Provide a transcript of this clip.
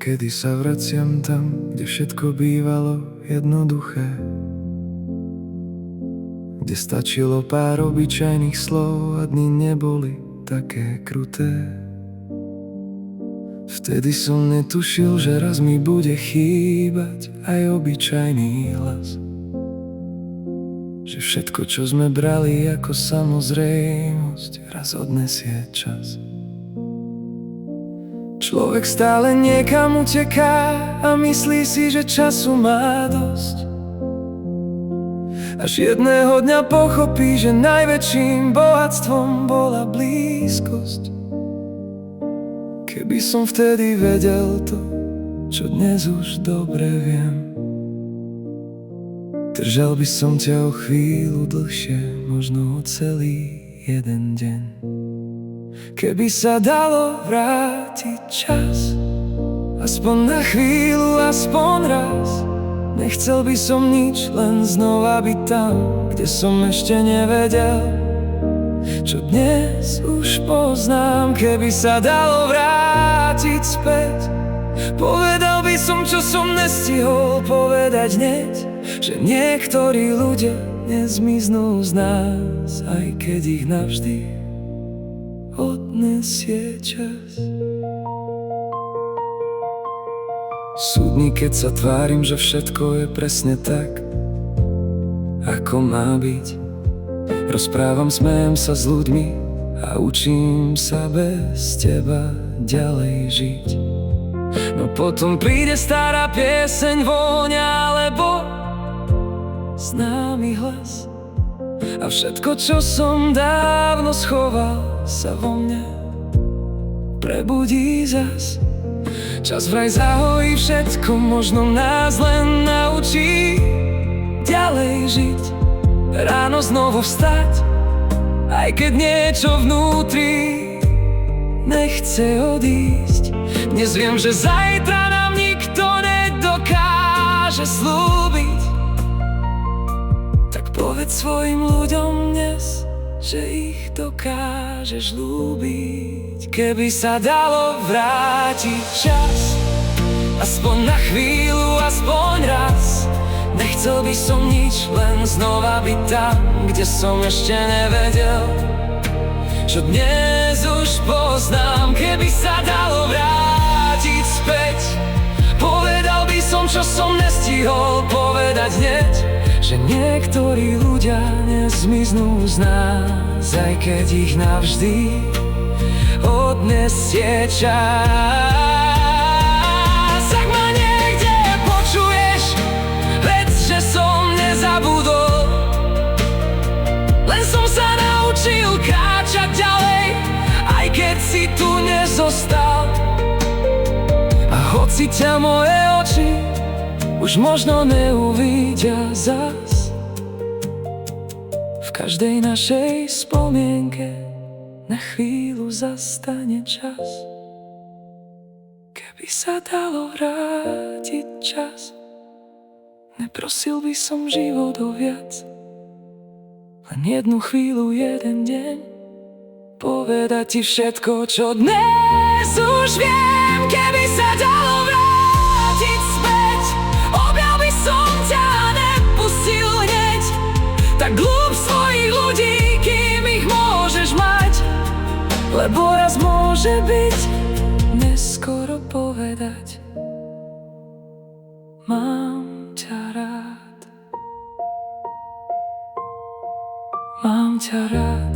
Niekedy sa vraciam tam, kde všetko bývalo jednoduché, kde stačilo pár obyčajných slov a dni neboli také kruté. Vtedy som netušil, že raz mi bude chýbať aj obyčajný hlas, že všetko, čo sme brali ako samozrejmosť, raz odnesie čas. Človek stále niekam uteká a myslí si, že času má dosť, až jedného dňa pochopí, že najväčším bohatstvom bola blízkosť. Keby som vtedy vedel to, čo dnes už dobre viem, držal by som ťa o chvíľu dlhšie, možno o celý jeden deň. Keby sa dalo vrátiť čas, aspoň na chvíľu, aspoň raz, nechcel by som nič, len znova byť tam, kde som ešte nevedel, čo dnes už poznám. Keby sa dalo vrátiť späť, povedal by som, čo som nestihol povedať hneď, že niektorí ľudia nezmiznú z nás, aj keď ich navždy odnesie čas. Súdni, keď sa tvárim, že všetko je presne tak, ako má byť. Rozprávam, smejem sa s ľuďmi a učím sa bez teba ďalej žiť. No potom príde stará pieseň, vôňa alebo známy hlas, a všetko, čo som dávno schoval, sa vo mne prebudí zas. Čas vraj zahojí všetko, možno nás len naučí ďalej žiť. Ráno znovu vstať, aj keď niečo vnútri nechce odísť. Dnes viem, že zajtra nám nikto nedokáže slúbiť. Tak povedz svojim ľuďom dnes, že ich dokážeš ľúbiť. Keby sa dalo vrátiť čas, aspoň na chvíľu, aspoň raz, nechcel by som nič, len znova byť tam, kde som ešte nevedel, čo dnes už poznám. Keby sa dalo vrátiť späť, povedal by som, čo som nestihol povedať hneď, že niektorí ľudia nezmiznú z nás, aj keď ich navždy odnesie čas. Ak ma niekde počuješ, vedz, že som nezabudol, len som sa naučil kráčať ďalej, aj keď si tu nezostal. A hoci ťa moje oči už možno neuvidia zas, v každej našej spomienke na chvíľu zastane čas. Keby sa dalo vrátiť čas, neprosil by som život o viac, len jednu chvíľu, jeden deň, povedať ti všetko, čo dnes už viem. Keby sa dalo vrátiť späť, objal by som ťa a nepustil hneď. Tak ľúb svojich ľudí, kým ich môžeš mať, lebo raz môže byť neskoro povedať: mám ťa rád, mám ťa rád.